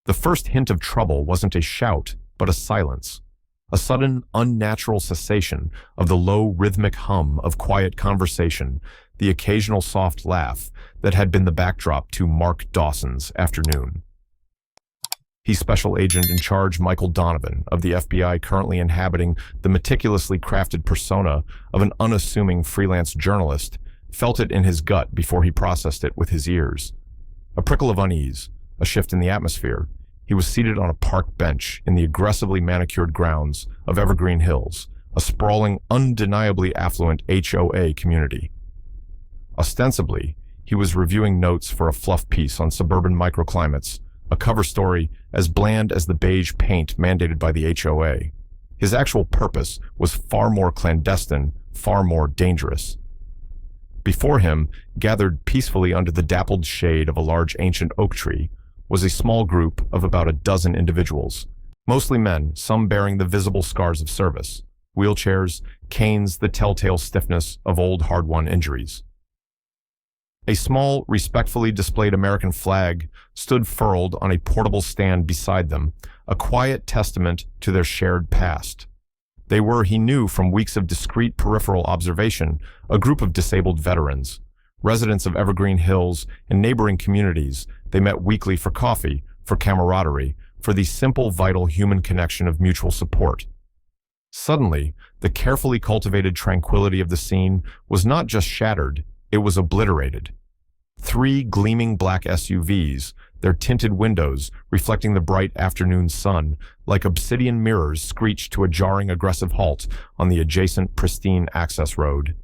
The first hint of trouble wasn't a shout, but a silence. A sudden, unnatural cessation of the low, rhythmic hum of quiet conversation, the occasional soft laugh that had been the backdrop to Mark Dawson's afternoon. He's Special Agent in Charge Michael Donovan of the FBI, currently inhabiting the meticulously crafted persona of an unassuming freelance journalist, felt it in his gut before he processed it with his ears. A prickle of unease, a shift in the atmosphere. He was seated on a park bench in the aggressively manicured grounds of Evergreen Hills, a sprawling, undeniably affluent HOA community. Ostensibly, he was reviewing notes for a fluff piece on suburban microclimates, a cover story as bland as the beige paint mandated by the HOA. His actual purpose was far more clandestine, far more dangerous. Before him, gathered peacefully under the dappled shade of a large ancient oak tree, was a small group of about a dozen individuals, mostly men, some bearing the visible scars of service, wheelchairs, canes, the telltale stiffness of old hard-won injuries. A small, respectfully displayed American flag stood furled on a portable stand beside them, a quiet testament to their shared past. They were, he knew from weeks of discreet peripheral observation, a group of disabled veterans. Residents of Evergreen Hills and neighboring communities, they met weekly for coffee, for camaraderie, for the simple, vital human connection of mutual support. Suddenly, the carefully cultivated tranquility of the scene was not just shattered, it was obliterated. 3 gleaming black SUVs, their tinted windows reflecting the bright afternoon sun, like obsidian mirrors, screeched to a jarring, aggressive halt on the adjacent pristine access road.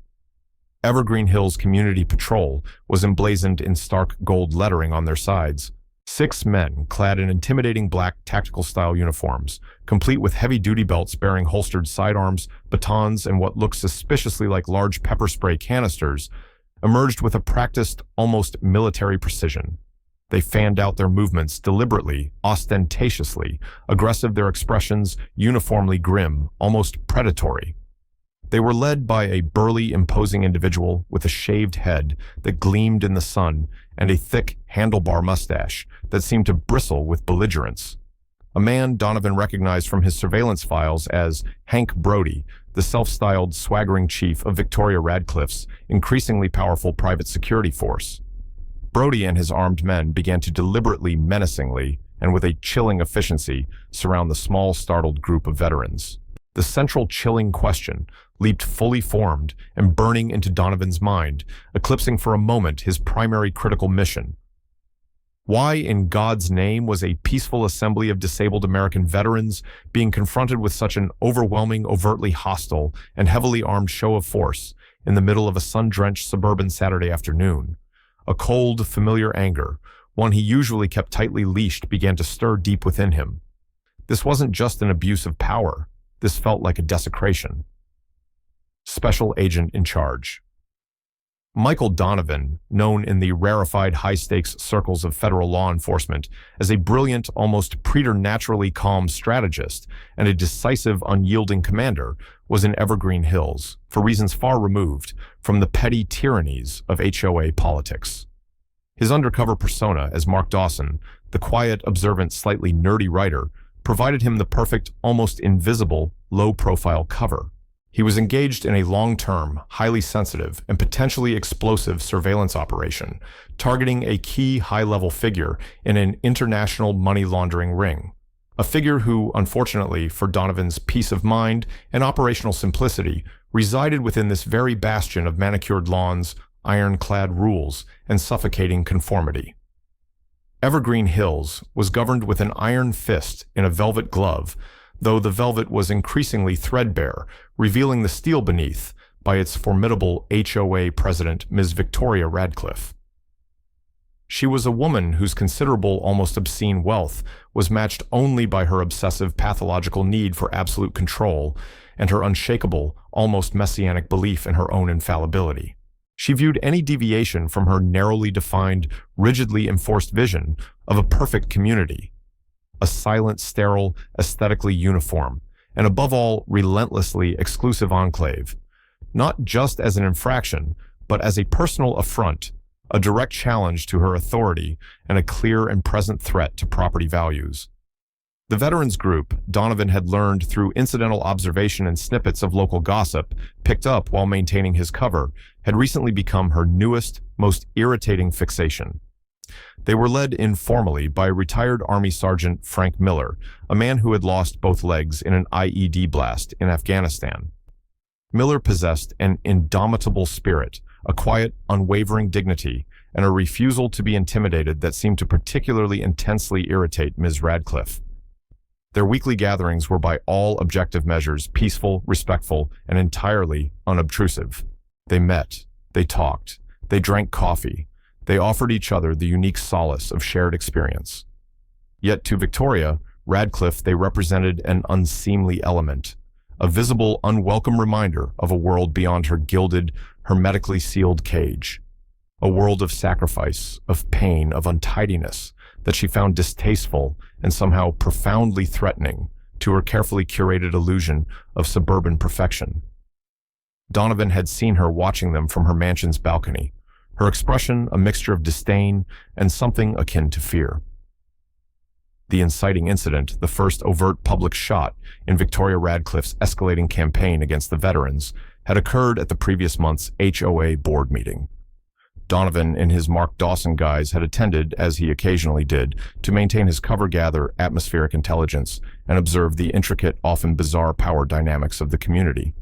Evergreen Hills Community Patrol was emblazoned in stark gold lettering on their sides. 6 men clad in intimidating black tactical-style uniforms, complete with heavy duty belts bearing holstered sidearms, batons, and what looked suspiciously like large pepper spray canisters, emerged with a practiced, almost military precision. They fanned out their movements deliberately, ostentatiously, aggressive, their expressions uniformly grim, almost predatory. They were led by a burly, imposing individual with a shaved head that gleamed in the sun and a thick, handlebar mustache that seemed to bristle with belligerence. A man Donovan recognized from his surveillance files as Hank Brody, the self-styled swaggering chief of Victoria Radcliffe's increasingly powerful private security force. Brody and his armed men began to deliberately, menacingly, and with a chilling efficiency, surround the small, startled group of veterans. The central chilling question leaped fully formed and burning into Donovan's mind, eclipsing for a moment his primary critical mission. Why in God's name was a peaceful assembly of disabled American veterans being confronted with such an overwhelming, overtly hostile, and heavily armed show of force in the middle of a sun-drenched suburban Saturday afternoon? A cold, familiar anger, one he usually kept tightly leashed, began to stir deep within him. This wasn't just an abuse of power. This felt like a desecration. Special Agent in Charge. Michael Donovan, known in the rarefied high-stakes circles of federal law enforcement as a brilliant, almost preternaturally calm strategist and a decisive, unyielding commander, was in Evergreen Hills, for reasons far removed from the petty tyrannies of HOA politics. His undercover persona as Mark Dawson, the quiet, observant, slightly nerdy writer, provided him the perfect, almost invisible, low-profile cover. He was engaged in a long-term, highly sensitive, and potentially explosive surveillance operation, targeting a key high-level figure in an international money laundering ring. A figure who, unfortunately for Donovan's peace of mind and operational simplicity, resided within this very bastion of manicured lawns, ironclad rules, and suffocating conformity. Evergreen Hills was governed with an iron fist in a velvet glove, though the velvet was increasingly threadbare, revealing the steel beneath by its formidable HOA president, Ms. Victoria Radcliffe. She was a woman whose considerable, almost obscene wealth was matched only by her obsessive pathological need for absolute control and her unshakable, almost messianic belief in her own infallibility. She viewed any deviation from her narrowly defined, rigidly enforced vision of a perfect community, a silent, sterile, aesthetically uniform, and above all, relentlessly exclusive enclave, not just as an infraction, but as a personal affront, a direct challenge to her authority and a clear and present threat to property values. The veterans group, Donovan had learned through incidental observation and snippets of local gossip, picked up while maintaining his cover, had recently become her newest, most irritating fixation. They were led informally by retired Army Sergeant Frank Miller, a man who had lost both legs in an IED blast in Afghanistan. Miller possessed an indomitable spirit, a quiet, unwavering dignity, and a refusal to be intimidated that seemed to particularly intensely irritate Ms. Radcliffe. Their weekly gatherings were by all objective measures peaceful, respectful, and entirely unobtrusive. They met, they talked, they drank coffee, they offered each other the unique solace of shared experience. Yet to Victoria Radcliffe they represented an unseemly element, a visible, unwelcome reminder of a world beyond her gilded, hermetically sealed cage. A world of sacrifice, of pain, of untidiness that she found distasteful and somehow profoundly threatening to her carefully curated illusion of suburban perfection. Donovan had seen her watching them from her mansion's balcony, her expression a mixture of disdain and something akin to fear. The inciting incident, the first overt public shot in Victoria Radcliffe's escalating campaign against the veterans, had occurred at the previous month's HOA board meeting. Donovan, in his Mark Dawson guise, had attended, as he occasionally did, to maintain his cover-gather atmospheric intelligence and observe the intricate, often bizarre power dynamics of the community.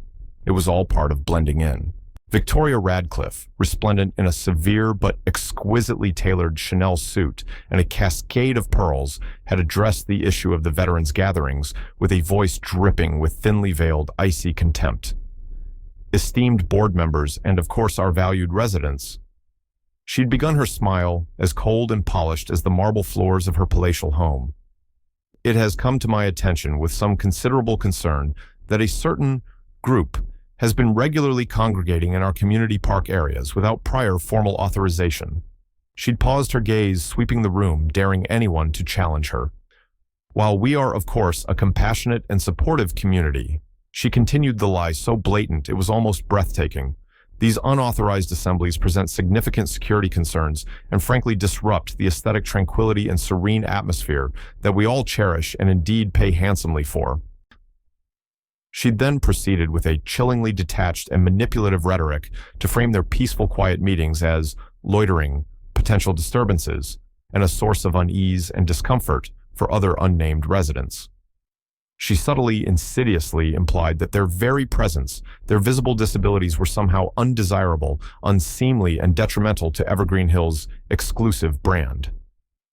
It was all part of blending in. Victoria Radcliffe, resplendent in a severe but exquisitely tailored Chanel suit and a cascade of pearls, had addressed the issue of the veterans' gatherings with a voice dripping with thinly veiled, icy contempt. Esteemed board members, and of course our valued residents. She'd begun her smile, as cold and polished as the marble floors of her palatial home. It has come to my attention with some considerable concern that a certain group has been regularly congregating in our community park areas without prior formal authorization. She'd paused her gaze, sweeping the room, daring anyone to challenge her. While we are, of course, a compassionate and supportive community, she continued the lie so blatant it was almost breathtaking. These unauthorized assemblies present significant security concerns and frankly disrupt the aesthetic tranquility and serene atmosphere that we all cherish and indeed pay handsomely for. She then proceeded with a chillingly detached and manipulative rhetoric to frame their peaceful, quiet meetings as loitering, potential disturbances, and a source of unease and discomfort for other unnamed residents. She subtly, insidiously implied that their very presence, their visible disabilities were somehow undesirable, unseemly, and detrimental to Evergreen Hill's exclusive brand.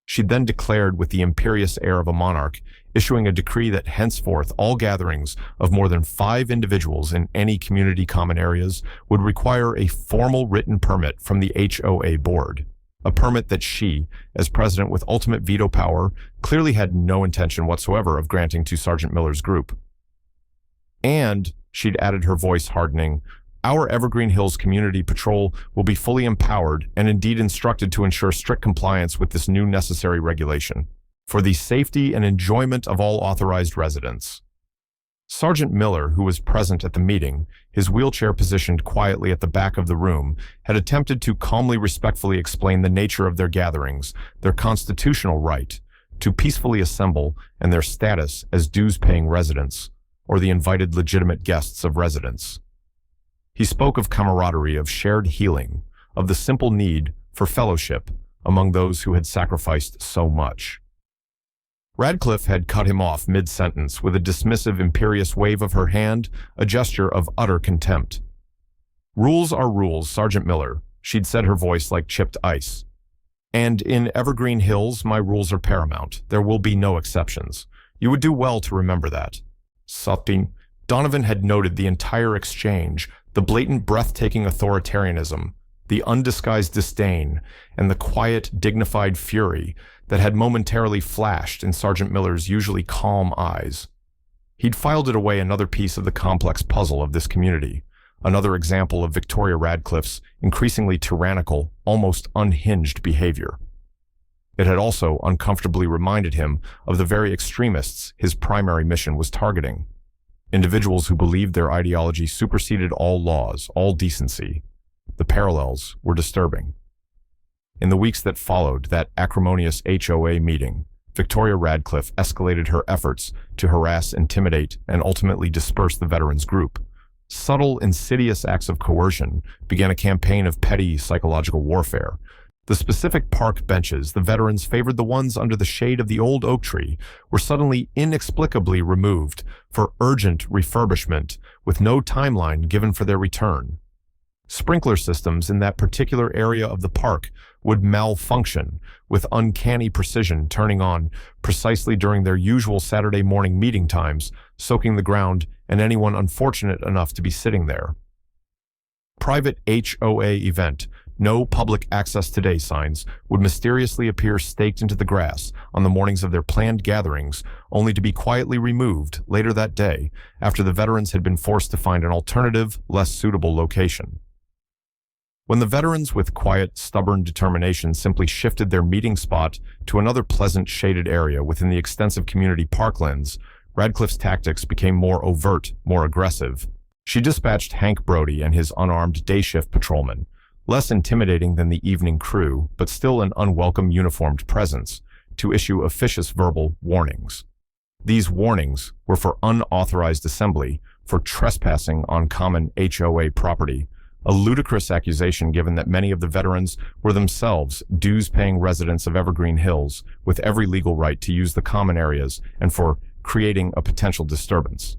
She then declared with the imperious air of a monarch, issuing a decree that henceforth all gatherings of more than 5 individuals in any community common areas would require a formal written permit from the HOA board. A permit that she, as president with ultimate veto power, clearly had no intention whatsoever of granting to Sergeant Miller's group. And, she'd added, her voice hardening, our Evergreen Hills Community Patrol will be fully empowered and indeed instructed to ensure strict compliance with this new necessary regulation, for the safety and enjoyment of all authorized residents. Sergeant Miller, who was present at the meeting, his wheelchair positioned quietly at the back of the room, had attempted to calmly, respectfully explain the nature of their gatherings, their constitutional right to peacefully assemble, and their status as dues-paying residents, or the invited legitimate guests of residents. He spoke of camaraderie, of shared healing, of the simple need for fellowship among those who had sacrificed so much. Radcliffe had cut him off mid-sentence with a dismissive, imperious wave of her hand, a gesture of utter contempt. Rules are rules, Sergeant Miller, she'd said, her voice like chipped ice. And in Evergreen Hills, my rules are paramount. There will be no exceptions. You would do well to remember that. Something. Donovan had noted the entire exchange, the blatant, breathtaking authoritarianism, the undisguised disdain, and the quiet, dignified fury that had momentarily flashed in Sergeant Miller's usually calm eyes. He'd filed it away, another piece of the complex puzzle of this community, another example of Victoria Radcliffe's increasingly tyrannical, almost unhinged behavior. It had also uncomfortably reminded him of the very extremists his primary mission was targeting, individuals who believed their ideology superseded all laws, all decency. The parallels were disturbing. In the weeks that followed that acrimonious HOA meeting, Victoria Radcliffe escalated her efforts to harass, intimidate, and ultimately disperse the veterans group. Subtle, insidious acts of coercion began a campaign of petty psychological warfare. The specific park benches the veterans favored, the ones under the shade of the old oak tree, were suddenly inexplicably removed for urgent refurbishment with no timeline given for their return. Sprinkler systems in that particular area of the park would malfunction with uncanny precision, turning on precisely during their usual Saturday morning meeting times, soaking the ground and anyone unfortunate enough to be sitting there. Private HOA event, no public access today signs would mysteriously appear staked into the grass on the mornings of their planned gatherings, only to be quietly removed later that day after the veterans had been forced to find an alternative, less suitable location. When the veterans with quiet, stubborn determination simply shifted their meeting spot to another pleasant shaded area within the extensive community parklands, Radcliffe's tactics became more overt, more aggressive. She dispatched Hank Brody and his unarmed day shift patrolmen, less intimidating than the evening crew, but still an unwelcome uniformed presence, to issue officious verbal warnings. These warnings were for unauthorized assembly, for trespassing on common HOA property, a ludicrous accusation given that many of the veterans were themselves dues-paying residents of Evergreen Hills with every legal right to use the common areas, and for creating a potential disturbance.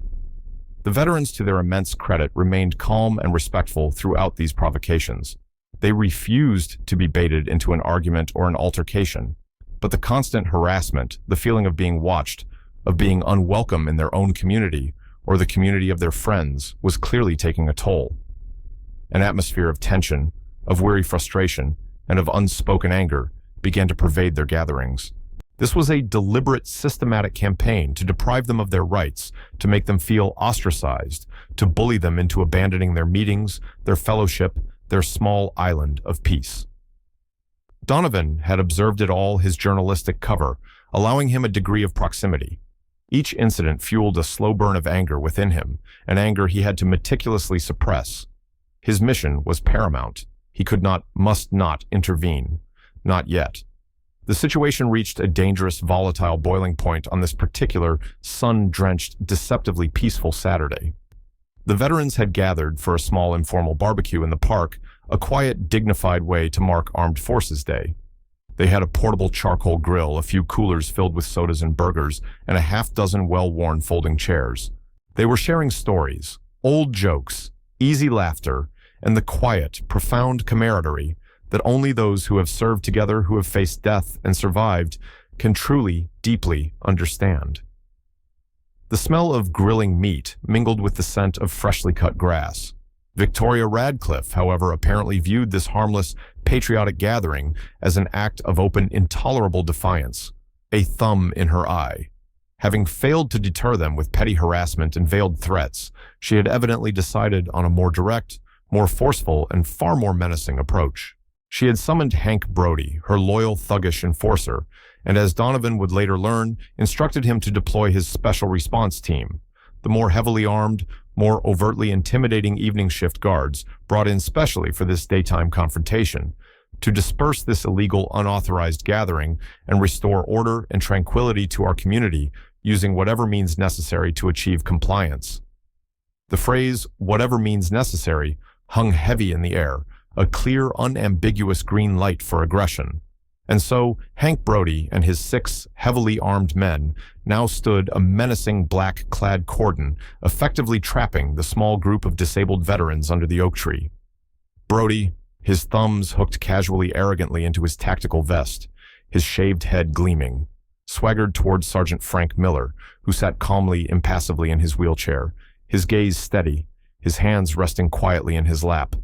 The veterans, to their immense credit, remained calm and respectful throughout these provocations. They refused to be baited into an argument or an altercation, but the constant harassment, the feeling of being watched, of being unwelcome in their own community or the community of their friends, was clearly taking a toll. An atmosphere of tension, of weary frustration, and of unspoken anger began to pervade their gatherings. This was a deliberate, systematic campaign to deprive them of their rights, to make them feel ostracized, to bully them into abandoning their meetings, their fellowship, their small island of peace. Donovan had observed it all, his journalistic cover, allowing him a degree of proximity. Each incident fueled a slow burn of anger within him, an anger he had to meticulously suppress. His mission was paramount. He could not, must not intervene. Not yet. The situation reached a dangerous, volatile boiling point on this particular, sun-drenched, deceptively peaceful Saturday. The veterans had gathered for a small informal barbecue in the park, a quiet, dignified way to mark Armed Forces Day. They had a portable charcoal grill, a few coolers filled with sodas and burgers, and a half-dozen well-worn folding chairs. They were sharing stories, old jokes, easy laughter, and the quiet, profound camaraderie that only those who have served together, who have faced death and survived, can truly, deeply understand. The smell of grilling meat mingled with the scent of freshly cut grass. Victoria Radcliffe, however, apparently viewed this harmless, patriotic gathering as an act of open, intolerable defiance, a thumb in her eye. Having failed to deter them with petty harassment and veiled threats, she had evidently decided on a more direct, more forceful, and far more menacing approach. She had summoned Hank Brody, her loyal, thuggish enforcer, and as Donovan would later learn, instructed him to deploy his special response team, the more heavily armed, more overtly intimidating evening shift guards brought in specially for this daytime confrontation, to disperse this illegal, unauthorized gathering and restore order and tranquility to our community using whatever means necessary to achieve compliance. The phrase, whatever means necessary, hung heavy in the air, a clear, unambiguous green light for aggression. And so, Hank Brody and his 6 heavily armed men now stood a menacing black-clad cordon, effectively trapping the small group of disabled veterans under the oak tree. Brody, his thumbs hooked casually arrogantly into his tactical vest, his shaved head gleaming, swaggered towards Sergeant Frank Miller, who sat calmly, impassively in his wheelchair, his gaze steady, his hands resting quietly in his lap.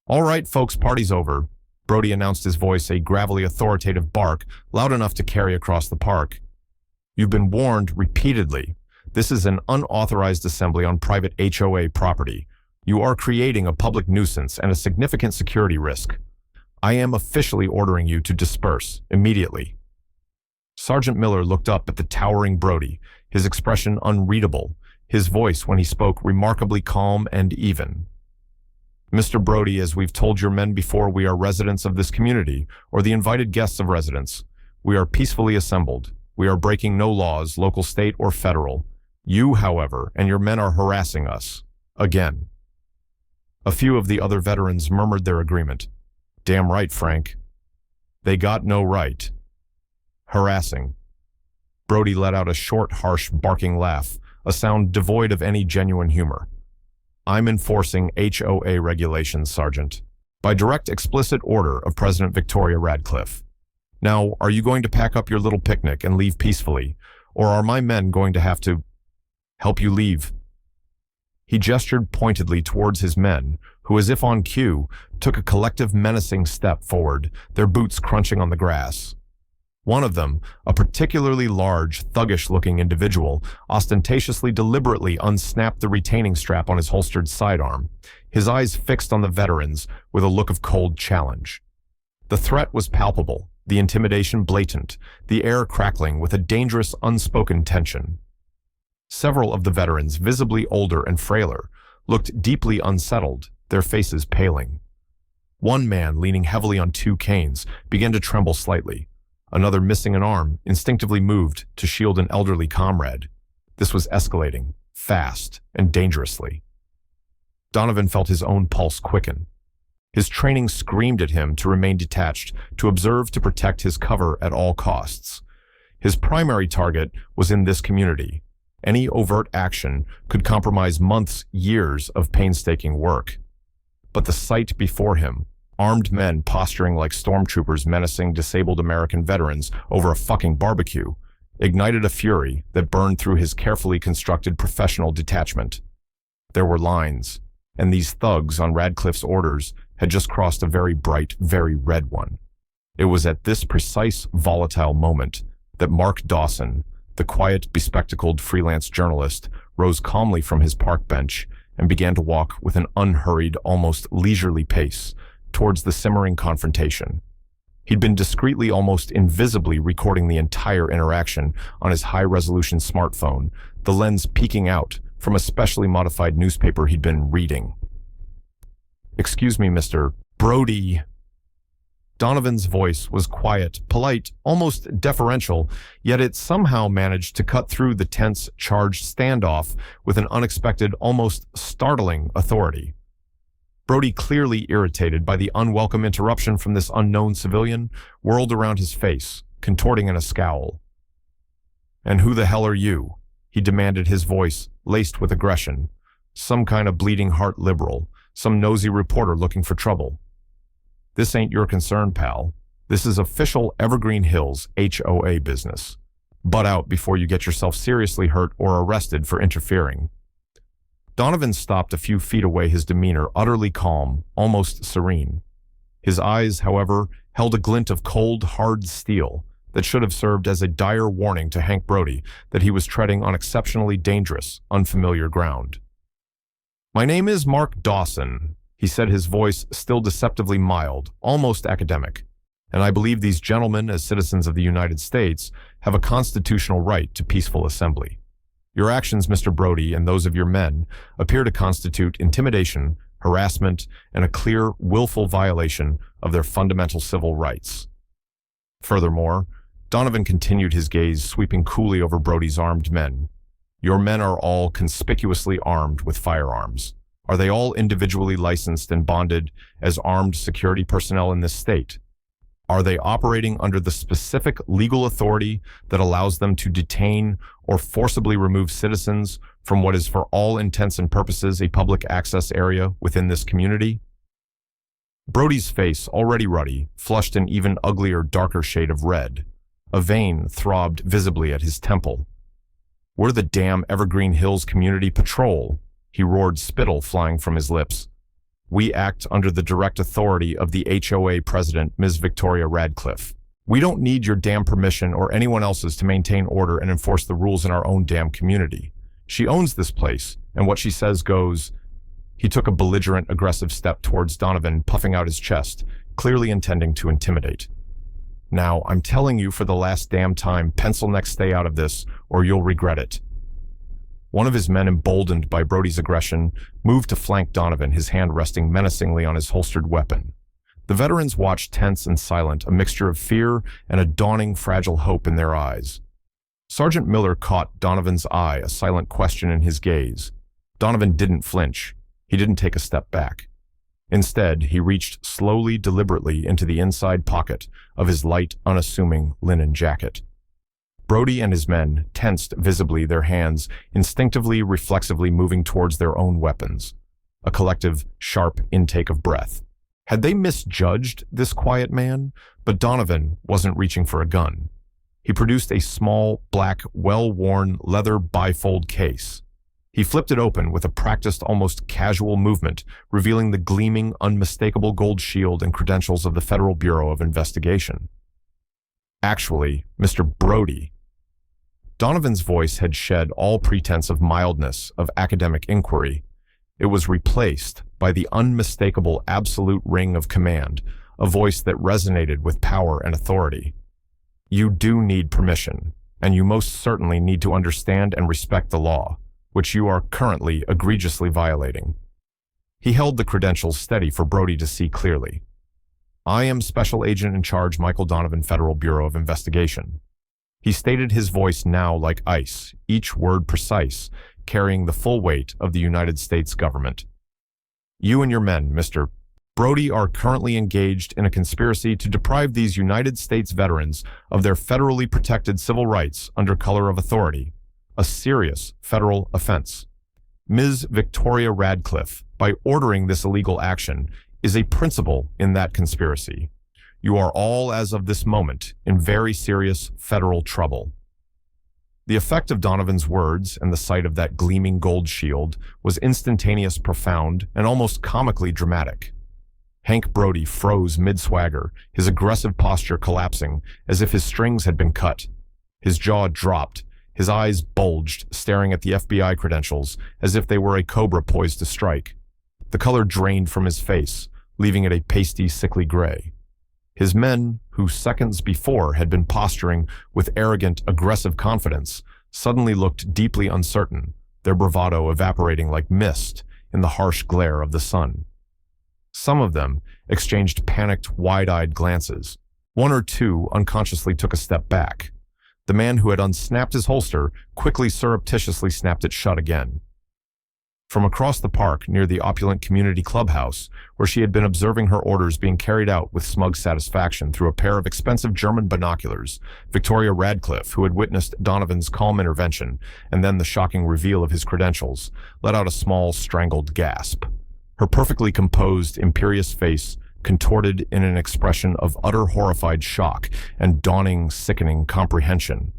"All right, folks, party's over," Brody announced, his voice a gravelly, authoritative bark, loud enough to carry across the park. "You've been warned repeatedly. This is an unauthorized assembly on private HOA property. You are creating a public nuisance and a significant security risk. I am officially ordering you to disperse immediately." Sergeant Miller looked up at the towering Brody, his expression unreadable, his voice when he spoke remarkably calm and even. Mr. Brody, as we've told your men before, we are residents of this community, or the invited guests of residents. We are peacefully assembled. We are breaking no laws, local, state, or federal. You, however, and your men are harassing us. Again. A few of the other veterans murmured their agreement. Damn right, Frank. They got no right. Harassing. Brody let out a short, harsh, barking laugh, a sound devoid of any genuine humor. I'm enforcing HOA regulations, Sergeant, by direct explicit order of President Victoria Radcliffe. Now, are you going to pack up your little picnic and leave peacefully, or are my men going to have to help you leave? He gestured pointedly towards his men, who, as if on cue, took a collective menacing step forward, their boots crunching on the grass. One of them, a particularly large, thuggish-looking individual, ostentatiously deliberately unsnapped the retaining strap on his holstered sidearm, his eyes fixed on the veterans with a look of cold challenge. The threat was palpable, the intimidation blatant, the air crackling with a dangerous, unspoken tension. Several of the veterans, visibly older and frailer, looked deeply unsettled, their faces paling. One man, leaning heavily on two canes, began to tremble slightly. Another, missing an arm, instinctively moved to shield an elderly comrade. This was escalating, fast and dangerously. Donovan felt his own pulse quicken. His training screamed at him to remain detached, to observe, to protect his cover at all costs. His primary target was in this community. Any overt action could compromise months, years of painstaking work. But the sight before him, armed men posturing like stormtroopers menacing disabled American veterans over a fucking barbecue, ignited a fury that burned through his carefully constructed professional detachment. There were lines, and these thugs on Radcliffe's orders had just crossed a very bright, very red one. It was at this precise, volatile moment that Mark Dawson, the quiet, bespectacled freelance journalist, rose calmly from his park bench and began to walk with an unhurried, almost leisurely pace towards the simmering confrontation. He'd been discreetly, almost invisibly, recording the entire interaction on his high-resolution smartphone, the lens peeking out from a specially modified newspaper he'd been reading. "Excuse me, Mr. Brody." Donovan's voice was quiet, polite, almost deferential, yet it somehow managed to cut through the tense, charged standoff with an unexpected, almost startling authority. Brody, clearly irritated by the unwelcome interruption from this unknown civilian, whirled around his face, contorting in a scowl. "And who the hell are you?" he demanded, his voice laced with aggression. Some kind of bleeding heart liberal, some nosy reporter looking for trouble. This ain't your concern, pal. This is official Evergreen Hills HOA business. Butt out before you get yourself seriously hurt or arrested for interfering. Donovan stopped a few feet away, his demeanor utterly calm, almost serene. His eyes, however, held a glint of cold, hard steel that should have served as a dire warning to Hank Brody that he was treading on exceptionally dangerous, unfamiliar ground. "My name is Mark Dawson," he said, his voice still deceptively mild, almost academic, "and I believe these gentlemen, as citizens of the United States, have a constitutional right to peaceful assembly. Your actions, Mr. Brody, and those of your men, appear to constitute intimidation, harassment, and a clear, willful violation of their fundamental civil rights." Furthermore, Donovan continued, his gaze sweeping coolly over Brody's armed men. "Your men are all conspicuously armed with firearms. Are they all individually licensed and bonded as armed security personnel in this state? Are they operating under the specific legal authority that allows them to detain or forcibly remove citizens from what is for all intents and purposes a public access area within this community?" Brody's face, already ruddy, flushed an even uglier, darker shade of red. A vein throbbed visibly at his temple. "We're the damn Evergreen Hills Community Patrol," he roared, spittle flying from his lips. "We act under the direct authority of the HOA president, Ms. Victoria Radcliffe. We don't need your damn permission or anyone else's to maintain order and enforce the rules in our own damn community. She owns this place, and what she says goes." He took a belligerent, aggressive step towards Donovan, puffing out his chest, clearly intending to intimidate. "Now, I'm telling you for the last damn time, pencil neck, stay out of this, or you'll regret it." One of his men, emboldened by Brody's aggression, moved to flank Donovan, his hand resting menacingly on his holstered weapon. The veterans watched tense and silent, a mixture of fear and a dawning fragile hope in their eyes. Sergeant Miller caught Donovan's eye, a silent question in his gaze. Donovan didn't flinch. He didn't take a step back. Instead, he reached slowly, deliberately into the inside pocket of his light, unassuming linen jacket. Brody and his men tensed visibly, their hands instinctively, reflexively moving towards their own weapons. A collective, sharp intake of breath. Had they misjudged this quiet man? But Donovan wasn't reaching for a gun. He produced a small, black, well-worn leather bifold case. He flipped it open with a practiced, almost casual movement, revealing the gleaming, unmistakable gold shield and credentials of the Federal Bureau of Investigation. Actually, Mr. Brody. Donovan's voice had shed all pretense of mildness, of academic inquiry. It was replaced by the unmistakable absolute ring of command, a voice that resonated with power and authority. You do need permission, and you most certainly need to understand and respect the law, which you are currently egregiously violating. He held the credentials steady for Brody to see clearly. I am Special Agent in Charge Michael Donovan, Federal Bureau of Investigation. He stated, his voice now like ice, each word precise, carrying the full weight of the United States government. You and your men, Mr. Brody, are currently engaged in a conspiracy to deprive these United States veterans of their federally protected civil rights under color of authority, a serious federal offense. Ms. Victoria Radcliffe, by ordering this illegal action, is a principal in that conspiracy. You are all, as of this moment, in very serious federal trouble. The effect of Donovan's words and the sight of that gleaming gold shield was instantaneous, profound, and almost comically dramatic. Hank Brody froze mid-swagger, his aggressive posture collapsing as if his strings had been cut. His jaw dropped, his eyes bulged, staring at the FBI credentials as if they were a cobra poised to strike. The color drained from his face, leaving it a pasty, sickly gray. His men, who seconds before had been posturing with arrogant, aggressive confidence, suddenly looked deeply uncertain, their bravado evaporating like mist in the harsh glare of the sun. Some of them exchanged panicked, wide-eyed glances. One or two unconsciously took a step back. The man who had unsnapped his holster quickly surreptitiously snapped it shut again. From across the park near the opulent community clubhouse, where she had been observing her orders being carried out with smug satisfaction through a pair of expensive German binoculars, Victoria Radcliffe, who had witnessed Donovan's calm intervention and then the shocking reveal of his credentials, let out a small, strangled gasp. Her perfectly composed, imperious face contorted in an expression of utter horrified shock and dawning, sickening comprehension.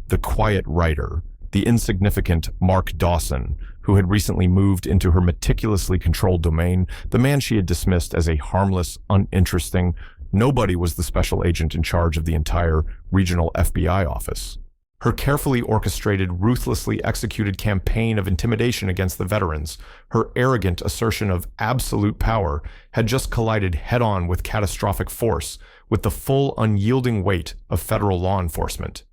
The quiet writer, the insignificant Mark Dawson, who had recently moved into her meticulously controlled domain, the man she had dismissed as a harmless, uninteresting nobody, was the special agent in charge of the entire regional FBI office. Her carefully orchestrated, ruthlessly executed campaign of intimidation against the veterans, her arrogant assertion of absolute power, had just collided head-on with catastrophic force, with the full, unyielding weight of federal law enforcement.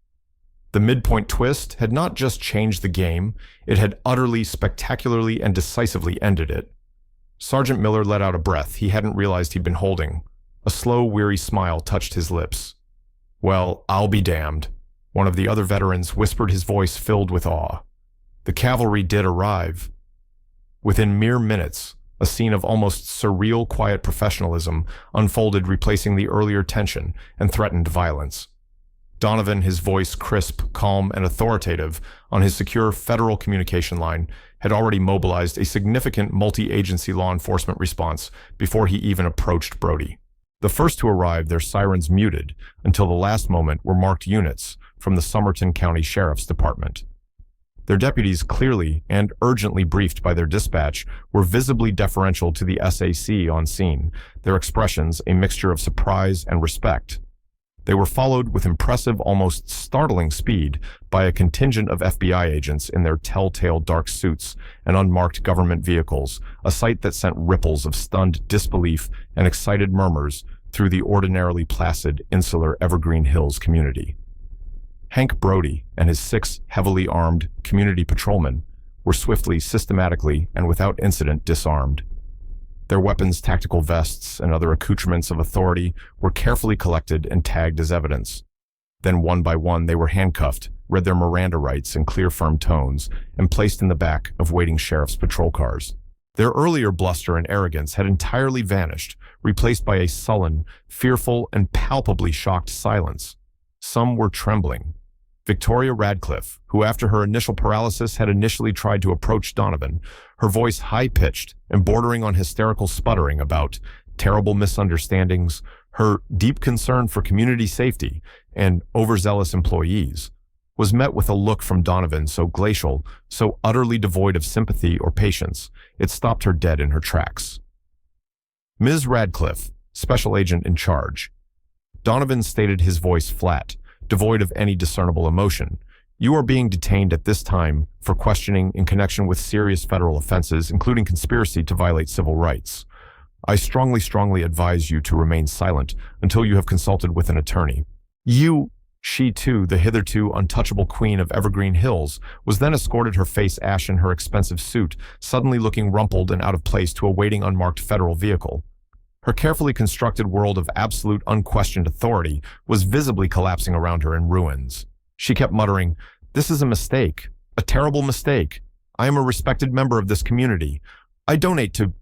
The midpoint twist had not just changed the game, it had utterly, spectacularly, and decisively ended it. Sergeant Miller let out a breath he hadn't realized he'd been holding. A slow, weary smile touched his lips. Well, I'll be damned. One of the other veterans whispered, his voice filled with awe. The cavalry did arrive. Within mere minutes, a scene of almost surreal, quiet professionalism unfolded, replacing the earlier tension and threatened violence. Donovan, his voice crisp, calm, and authoritative on his secure federal communication line, had already mobilized a significant multi-agency law enforcement response before he even approached Brody. The first to arrive, their sirens muted until the last moment, were marked units from the Somerton County Sheriff's Department. Their deputies, clearly and urgently briefed by their dispatch, were visibly deferential to the SAC on scene, their expressions a mixture of surprise and respect. They were followed with impressive, almost startling speed by a contingent of FBI agents in their telltale dark suits and unmarked government vehicles, a sight that sent ripples of stunned disbelief and excited murmurs through the ordinarily placid, insular Evergreen Hills community. Hank Brody and his 6 heavily armed community patrolmen were swiftly, systematically, and without incident disarmed. Their weapons, tactical vests, and other accoutrements of authority were carefully collected and tagged as evidence. Then one by one they were handcuffed, read their Miranda rights in clear, firm tones, and placed in the back of waiting sheriff's patrol cars. Their earlier bluster and arrogance had entirely vanished, replaced by a sullen, fearful, and palpably shocked silence. Some were trembling. Victoria Radcliffe, who after her initial paralysis had initially tried to approach Donovan, her voice high-pitched and bordering on hysterical sputtering about terrible misunderstandings, her deep concern for community safety, and overzealous employees, was met with a look from Donovan so glacial, so utterly devoid of sympathy or patience, it stopped her dead in her tracks. Ms. Radcliffe, special agent in charge. Donovan stated, his voice flat, devoid of any discernible emotion. You are being detained at this time for questioning in connection with serious federal offenses, including conspiracy to violate civil rights. I strongly advise you to remain silent until you have consulted with an attorney. She too, the hitherto untouchable queen of Evergreen Hills, was then escorted, her face ash in her expensive suit, suddenly looking rumpled and out of place, to a waiting unmarked federal vehicle. Her carefully constructed world of absolute unquestioned authority was visibly collapsing around her in ruins. She kept muttering, "This is a mistake, a terrible mistake. I am a respected member of this community. I donate to...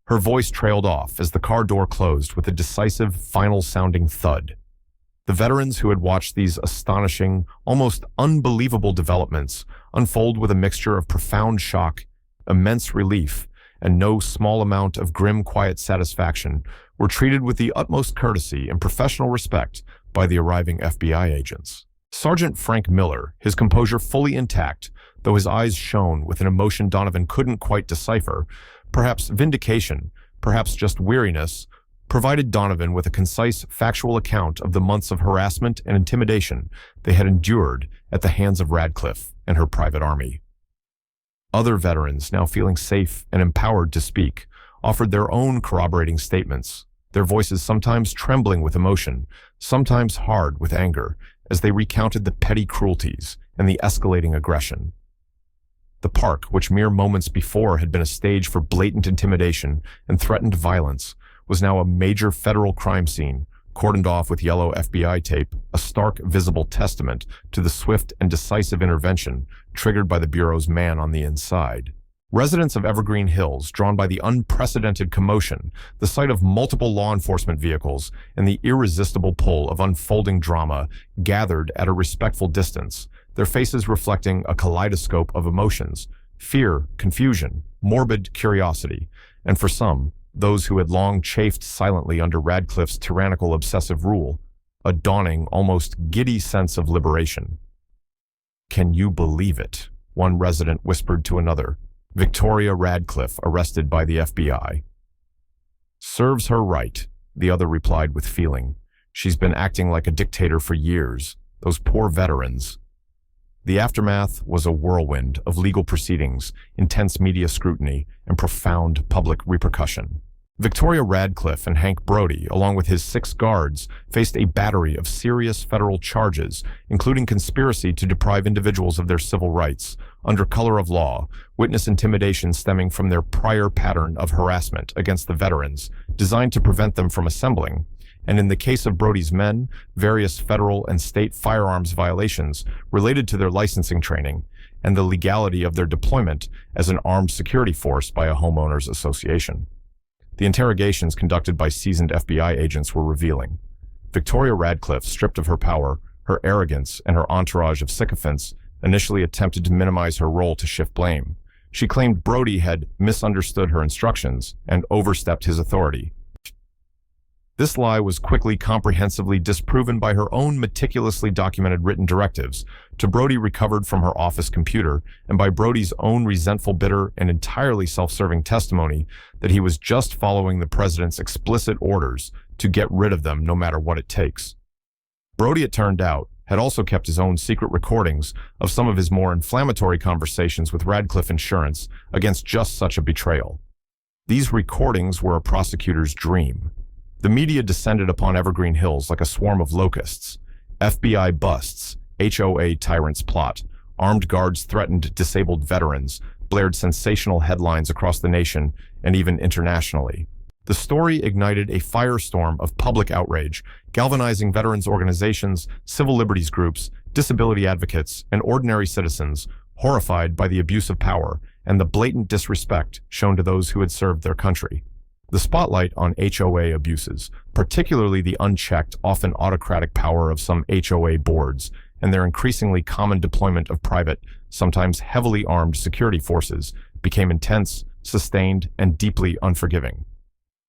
Her voice trailed off as the car door closed with a decisive, final-sounding thud. The veterans who had watched these astonishing, almost unbelievable developments unfold with a mixture of profound shock, immense relief, and no small amount of grim, quiet satisfaction were treated with the utmost courtesy and professional respect by the arriving FBI agents. Sergeant Frank Miller, his composure fully intact, though his eyes shone with an emotion Donovan couldn't quite decipher, perhaps vindication, perhaps just weariness, provided Donovan with a concise, factual account of the months of harassment and intimidation they had endured at the hands of Radcliffe and her private army. Other veterans, now feeling safe and empowered to speak, offered their own corroborating statements, their voices sometimes trembling with emotion, sometimes hard with anger, as they recounted the petty cruelties and the escalating aggression. The park, which mere moments before had been a stage for blatant intimidation and threatened violence, was now a major federal crime scene, cordoned off with yellow FBI tape, a stark, visible testament to the swift and decisive intervention triggered by the Bureau's man on the inside. Residents of Evergreen Hills, drawn by the unprecedented commotion, the sight of multiple law enforcement vehicles, and the irresistible pull of unfolding drama, gathered at a respectful distance, their faces reflecting a kaleidoscope of emotions: fear, confusion, morbid curiosity, and for some, those who had long chafed silently under Radcliffe's tyrannical obsessive rule, a dawning, almost giddy sense of liberation. "Can you believe it?" one resident whispered to another. "Victoria Radcliffe arrested by the FBI." "Serves her right," the other replied with feeling. "She's been acting like a dictator for years. Those poor veterans." The aftermath was a whirlwind of legal proceedings, intense media scrutiny, and profound public repercussion. Victoria Radcliffe and Hank Brody, along with his 6 guards, faced a battery of serious federal charges, including conspiracy to deprive individuals of their civil rights, under color of law, witness intimidation stemming from their prior pattern of harassment against the veterans, designed to prevent them from assembling, and in the case of Brody's men, various federal and state firearms violations related to their licensing training and the legality of their deployment as an armed security force by a homeowners association. The interrogations conducted by seasoned FBI agents were revealing. Victoria Radcliffe, stripped of her power, her arrogance, and her entourage of sycophants, initially attempted to minimize her role to shift blame. She claimed Brody had misunderstood her instructions and overstepped his authority. This lie was quickly comprehensively disproven by her own meticulously documented written directives, to Brody recovered from her office computer, and by Brody's own resentful, bitter, and entirely self-serving testimony that he was just following the president's explicit orders to get rid of them no matter what it takes. Brody, it turned out, had also kept his own secret recordings of some of his more inflammatory conversations with Radcliffe Insurance against just such a betrayal. These recordings were a prosecutor's dream. The media descended upon Evergreen Hills like a swarm of locusts. FBI busts, HOA tyrants plot, armed guards threatened disabled veterans, blared sensational headlines across the nation and even internationally. The story ignited a firestorm of public outrage, galvanizing veterans organizations, civil liberties groups, disability advocates, and ordinary citizens, horrified by the abuse of power and the blatant disrespect shown to those who had served their country. The spotlight on HOA abuses, particularly the unchecked, often autocratic power of some HOA boards, and their increasingly common deployment of private, sometimes heavily armed security forces, became intense, sustained, and deeply unforgiving.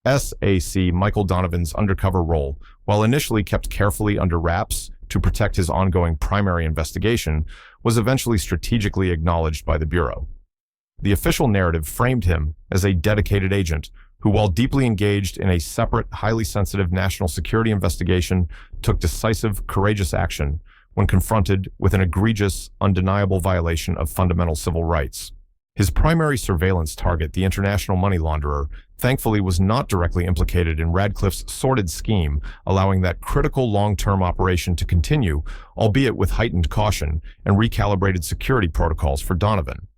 SAC Michael Donovan's undercover role, while initially kept carefully under wraps to protect his ongoing primary investigation, was eventually strategically acknowledged by the Bureau. The official narrative framed him as a dedicated agent who, while deeply engaged in a separate, highly sensitive national security investigation, took decisive, courageous action when confronted with an egregious, undeniable violation of fundamental civil rights. His primary surveillance target, the international money launderer, thankfully was not directly implicated in Radcliffe's sordid scheme, allowing that critical long-term operation to continue, albeit with heightened caution and recalibrated security protocols for Donovan.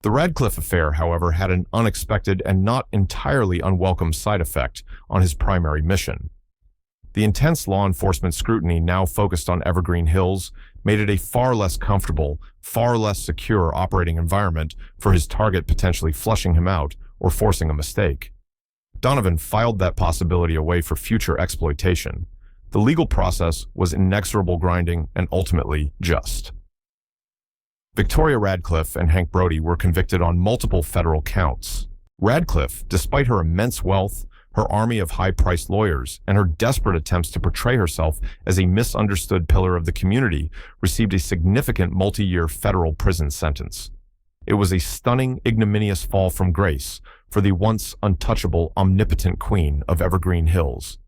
The Radcliffe affair, however, had an unexpected and not entirely unwelcome side effect on his primary mission. The intense law enforcement scrutiny now focused on Evergreen Hills made it a far less comfortable, far less secure operating environment for his target potentially flushing him out or forcing a mistake. Donovan filed that possibility away for future exploitation. The legal process was inexorable grinding and ultimately just. Victoria Radcliffe and Hank Brody were convicted on multiple federal counts. Radcliffe, despite her immense wealth, her army of high-priced lawyers, and her desperate attempts to portray herself as a misunderstood pillar of the community, received a significant multi-year federal prison sentence. It was a stunning, ignominious fall from grace for the once untouchable, omnipotent queen of Evergreen Hills.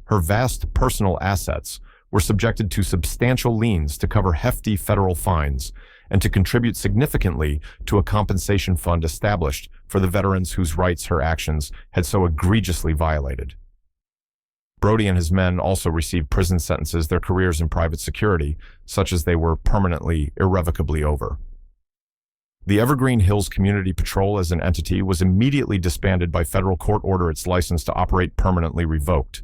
Her vast personal assets were subjected to substantial liens to cover hefty federal fines and to contribute significantly to a compensation fund established for the veterans whose rights her actions had so egregiously violated. Brody and his men also received prison sentences, their careers in private security, such as they were permanently, irrevocably over. The Evergreen Hills Community Patrol as an entity was immediately disbanded by federal court order, its license to operate permanently revoked.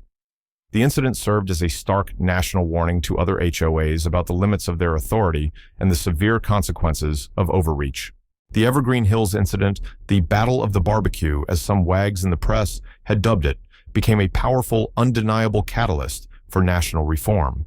The incident served as a stark national warning to other HOAs about the limits of their authority and the severe consequences of overreach. The Evergreen Hills incident, the Battle of the Barbecue, as some wags in the press had dubbed it, became a powerful, undeniable catalyst for national reform.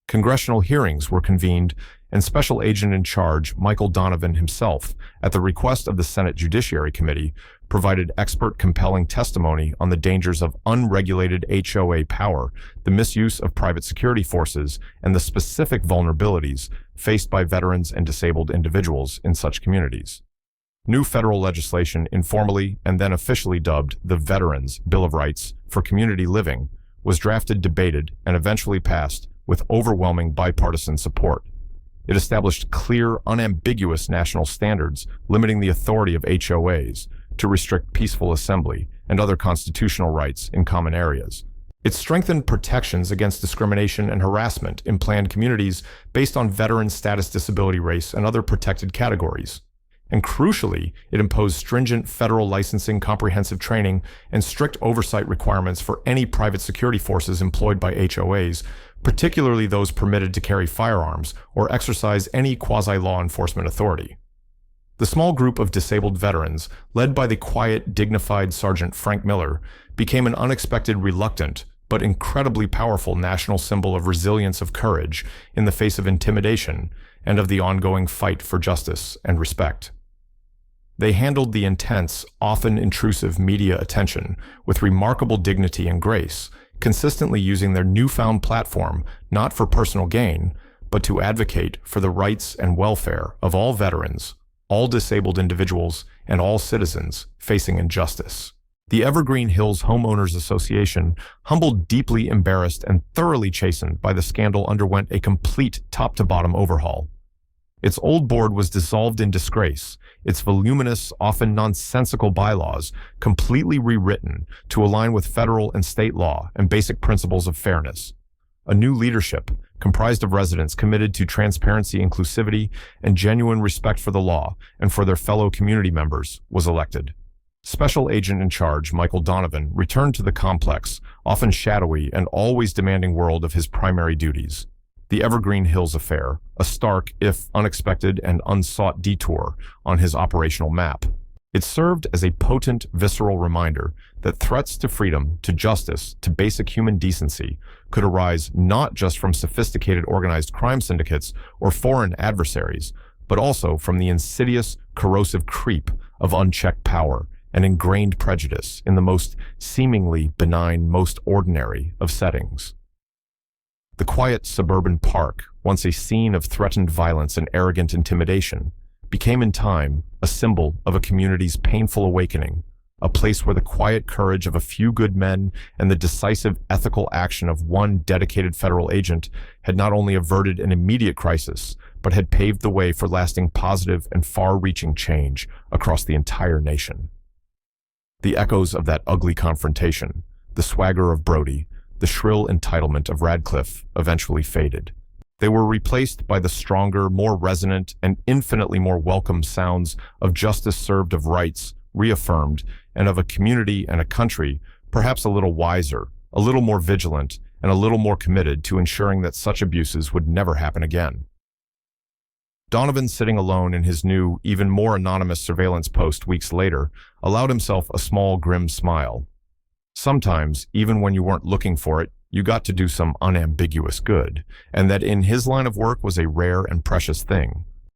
Congressional hearings were convened, and Special Agent in Charge Michael Donovan himself, at the request of the Senate Judiciary Committee, provided expert, compelling testimony on the dangers of unregulated HOA power, the misuse of private security forces, and the specific vulnerabilities faced by veterans and disabled individuals in such communities. New federal legislation, informally and then officially dubbed the Veterans Bill of Rights for Community Living, was drafted, debated, and eventually passed with overwhelming bipartisan support. It established clear, unambiguous national standards limiting the authority of HOAs to restrict peaceful assembly and other constitutional rights in common areas. It strengthened protections against discrimination and harassment in planned communities based on veteran status, disability, race, and other protected categories. And crucially, it imposed stringent federal licensing, comprehensive training, and strict oversight requirements for any private security forces employed by HOAs, particularly those permitted to carry firearms or exercise any quasi-law enforcement authority. The small group of disabled veterans, led by the quiet, dignified Sergeant Frank Miller, became an unexpected, reluctant, but incredibly powerful national symbol of resilience, of courage in the face of intimidation and of the ongoing fight for justice and respect. They handled the intense, often intrusive media attention with remarkable dignity and grace, consistently using their newfound platform not for personal gain, but to advocate for the rights and welfare of all veterans, all disabled individuals, and all citizens facing injustice. The Evergreen Hills Homeowners Association, humbled, deeply embarrassed, and thoroughly chastened by the scandal, underwent a complete top-to-bottom overhaul. Its old board was dissolved in disgrace, its voluminous, often nonsensical bylaws completely rewritten to align with federal and state law and basic principles of fairness. A new leadership, comprised of residents committed to transparency, inclusivity, and genuine respect for the law and for their fellow community members, was elected. Special agent in charge, Michael Donovan, returned to the complex, often shadowy and always demanding world of his primary duties. The Evergreen Hills affair, a stark, if unexpected and unsought detour on his operational map. It served as a potent, visceral reminder that threats to freedom, to justice, to basic human decency could arise not just from sophisticated organized crime syndicates or foreign adversaries, but also from the insidious, corrosive creep of unchecked power and ingrained prejudice in the most seemingly benign, most ordinary of settings. The quiet suburban park, once a scene of threatened violence and arrogant intimidation, became in time a symbol of a community's painful awakening, a place where the quiet courage of a few good men and the decisive ethical action of one dedicated federal agent had not only averted an immediate crisis, but had paved the way for lasting positive and far-reaching change across the entire nation. The echoes of that ugly confrontation, the swagger of Brody, the shrill entitlement of Radcliffe eventually faded. They were replaced by the stronger, more resonant, and infinitely more welcome sounds of justice served, of rights reaffirmed, and of a community and a country perhaps a little wiser, a little more vigilant, and a little more committed to ensuring that such abuses would never happen again. Donovan, sitting alone in his new, even more anonymous surveillance post weeks later, allowed himself a small, grim smile. Sometimes, even when you weren't looking for it, you got to do some unambiguous good, and that in his line of work was a rare and precious thing.